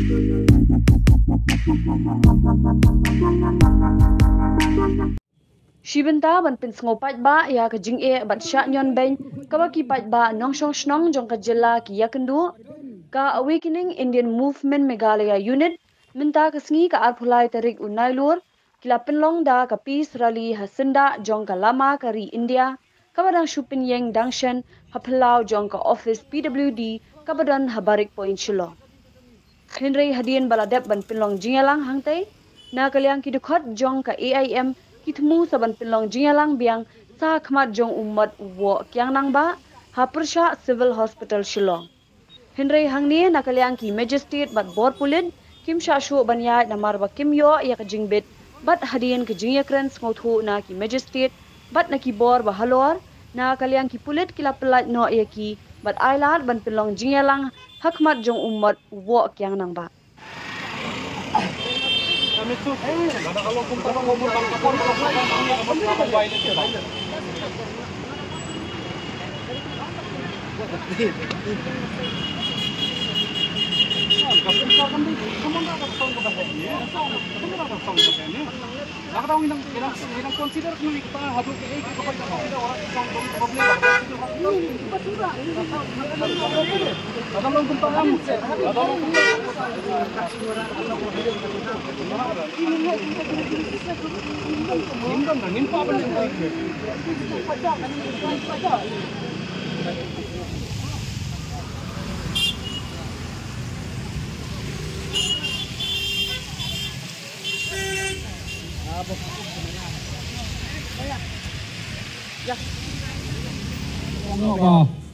Shibenta ban pin ngopat ba ya ka jing e ban sha nyon ben ka ki pat ba nong shong snong jong ka jilla ki yakendu ka Awakening Indian Movement Meghalaya Unit minta ka sngi ka arphulai tarik unai lur kila penlong da ka peace rally hasinda jong ka lama kari India ka badang shupin yeng dangshan haplau jong ka office PWD ka badan habarik point shilo Henry Hadien baladep ban penlong jingalang hangtai na kalyang ki dukhot jong ka AIM kitmu saban penlong jingalang biang sa khmat jong umat wo kyang nang ba hapersha civil hospital shillong Henry hangni nakalyang ki magistrate bat bor pulid kim sha shu banya namar ba kim yo ya ka jingbet bat hadien ka jingakran ngothu na ki magistrate bat na ki bor ba halor na kalyang ki pulit kila pelat no ya ki bat ailat ban penlong jingalang hakmat jong umat wo kyang nang ba kalau kumpul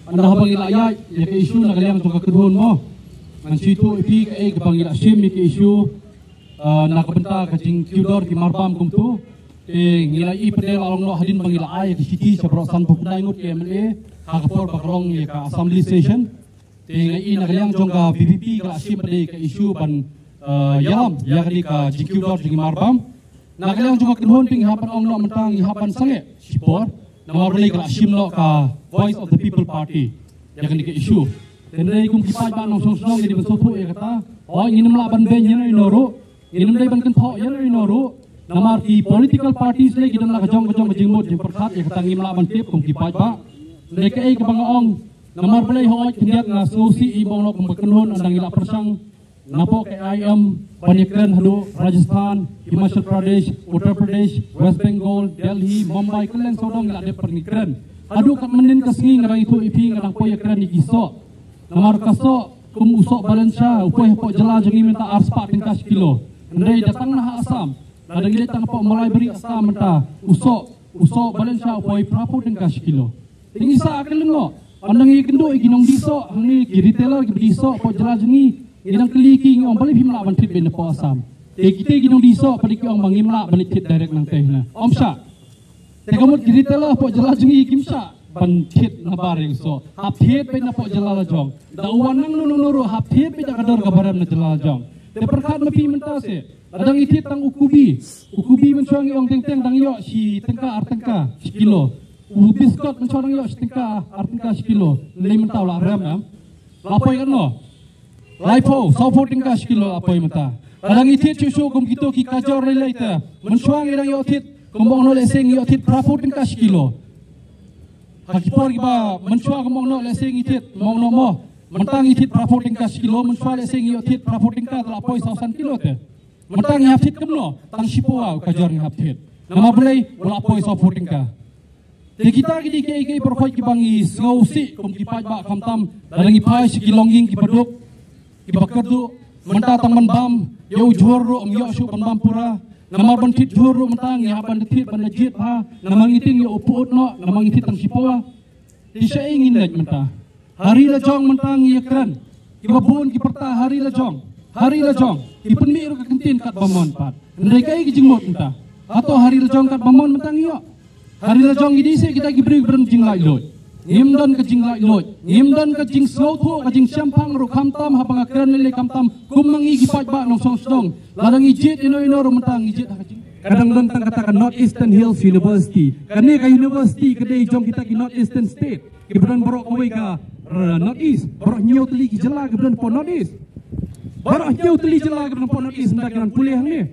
anda habang ilayay ya ke isu na kaliang to kakadhon mo man situ ipi ka kapang ila sim ke isu nakabenta ka jing tudor ki marbam kumtu ngilai pedel along no hadin bangila ay ke city sa prosan puknai ngut ke MLA hakapor bakrong ya ka assembly station ngai na kaliang jong ka PPP ka sim pede ke isu ban yalam ya ka jing tudor ki marbam na kaliang jong kakadhon ping hapan ong no mentang hapan sange sipor nama beli ka sim lo ka Voice of the People Party yang ke isu tendai kum kipai ba nong song di bensotu ya kata oh ini melaban ben yana inoro ini dai ban kan tho yana inoro namar ki political parties le gidan la kajong jingmut jing perkat ya kata ngim melaban tip kum kipai ba le ke ka bang ong namar beli hoi kendiak na sosi i bong lo kum kenhon andang ila persang napo ke IM Panyakran hadu Rajasthan Himachal Pradesh Uttar Pradesh West Bengal Delhi Mumbai kelen sodong ila de pernikran adu kat menin kasngi ngarang itu ipi ngarang po yakran ikiso namar kaso kum usok balansya upoi po jela jangi minta arspa tingkas kilo ndai datang na asam ladang ile tang po mulai beri asam minta usok balansya upoi prapo tingkas kilo tingi sa akelengo andang ikendo iginong diso hangni ki retailer ki diso po jela jangi ginang keliki ngong balik himla bantit ben po asam kita ginong diso padik ong mangimla balik tit direct nang tehna omsha tegamut giritela po jela jengi kimsa bantit na bareng so haphet pe na po jela jong dawan nang nuru haphet pe jakador kabaran na jela jong te perkat mapi mentase adang itit tang ukubi mencuangi ong teng dang yo si tengka artengka sekilo biskot mencuangi yo si tengka artengka sekilo le mentau la ram am lapoi kan no laipo saupo tengka sekilo lapoi menta adang itit chusu kum kito ki kajor relaita mencuangi dang yo tit kumbong no leseng yo tit prafut tingka sekilo hakipor giba menchua kumbong no leseng itit mong no mo mentang itit prafut tingka sekilo menchua leseng yo tit prafut tingka telapoi 1,000 kilo te mentang hafit kemno tang sipoa kajor hafit nama belai telapoi 1,000 tingka te kita gidi ke perkhoi kibangi ngausi kum kipai ba kamtam dalangi pai sekilongging kipaduk kibakerdu menta tang bam yo jorro om yo su bam pura nama bantit juru mentang ya bantit banjit ha nama ngiting ya uput no nama ngitit tang sipoa disa ingin laj menta hari la jong mentang ya kran kibabun ki perta hari la jong ki penmi ro kentin kat bamon pat ndai kai ki jingmot menta atau hari la jong kat bamon mentang yo hari la jong idi se kita ki beri berem jing lai loj ngimdan ke jing lai loj ngimdan ke jing snotho ke jing sampang ro kamtam ha pangakran le kamtam kumangi ki pat ba nong song ladang ijit ino ro mentang ijit kadang tentang katakan North Eastern Hills University kane ka university kedai jom kita ki North Eastern State ki beran borok koi ka North East borok nyau teli ki jela ki beran po North East Baru jauh teli jelas ke pon is hendak dengan kuliah ni.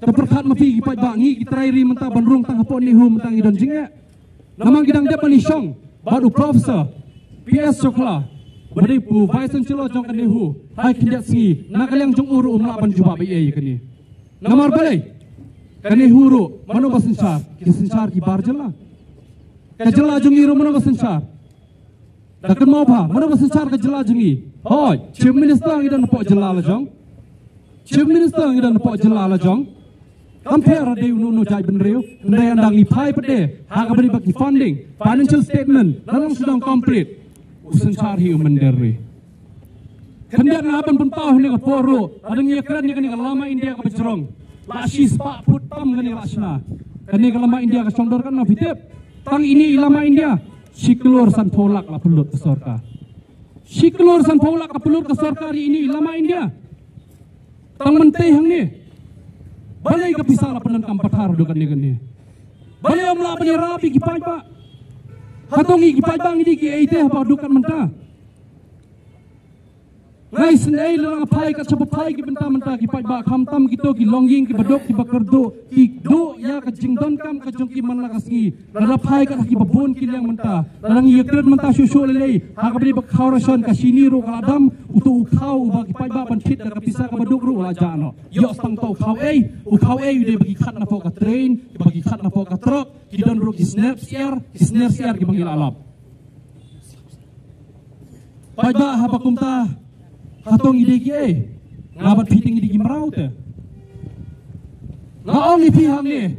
Terperkat mafi gipat bangi kita rairi mentah bandrung tang pon ni hu mentang idon jingnya. Namang gidang dia panisong baru profesor PS Chokla. Beri pu vice chancellor jong kan hu. Hai kindak si nak kaliang jong uru melaban jubah BA kini. Namar balai. Kani huru mano basencar kisencar ki barjala. Kajala jong iru mano basencar. Dakan mau apa? Mana basencar kajala jong i. Hoi, Chief Minister ngidan pok jala jong. Chief Minister ngidan pok jala jong. Compare ada unu jai benreu, ndai andang lipai pede, hak beri bagi funding, financial statement, dalam sedang complete. Usencar hi umenderi. Kendia naban pentau ni ke poro, ada ngekran ni kan lama India ke becerong. Lasis pak putam kan lasna. Kani lama India ke sondor kan na fitip. Tang ini lama India. Siklor san polak la pelut ke sorka. Siklor san polak la pelut ke sorka ini lama India. Tang menteh hang ni. Balai ke pisah la penan kampatar dukan ni gani. Balai amla bani rapi kipai pak. Hatongi kipai bang ini ki eite apa dukan mentah. Ngai senai lang apai kat sapapai ki mentah-mentah kipai bak kamtam gitu ki longging ki badok ki bakerdo ki do ya ke jingdon kam ke jong ki manla kasgi rapai kat ki babon ki yang mentah lang yekret mentah susu lelei ha ka bri bak khawrason ka siniru ka adam utu ukhau ba kipai bak ban fit ka pisah ka badok ru la jano yo stang to khau ei de bagi khat na po ka train bagi khat na po ka truck ki don ru ki snap share ki bangil alap pai ba ha bakumta hatong idegi ngabat piting idegi merau te ngaong ipihang ni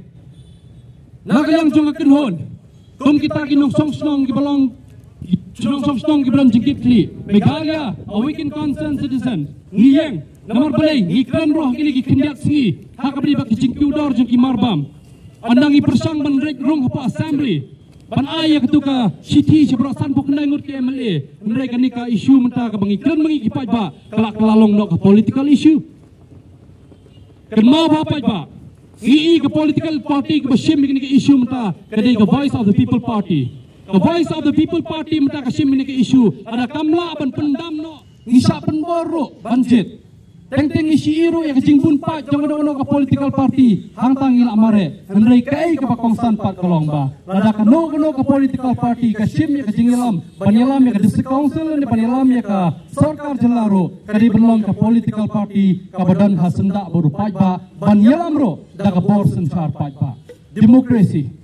nagayang jong akinhon kum kita kinong song gibalong song gibalong jingkit kli Meghalaya a weekend concerned citizen ngiyeng namar balay ngikran roh kini gikindak singi hakabri bak jingkiudor jong kimarbam andang ipersang ban rek rong hapa assembly ban ayah ketuka siti sebrosan pok nangut ke MLA mereka nika isu mentah ke bangikran mengi kipai ba kelak kelalong nok ke political issue kenma ba pai ba ii ke political party ke besim ni ke isu mentah ke ke voice of the people party ke voice of the people party mentah ke sim ni ke isu ada kamla ban pendam no ngisa penboro banjit teng isi iru yang jingbun pak jong ono ke political party hang tangil amare henry kai ke pakongsan pat kolong ba lada kano ke political party ke sim ya ke jingilam banyalam ya ke district council ni banyalam ya ke sarkar jelaro kadi berlong ke political party ke badan hasenda baru pat ba banyalam ro da ke bor sensar pat ba demokrasi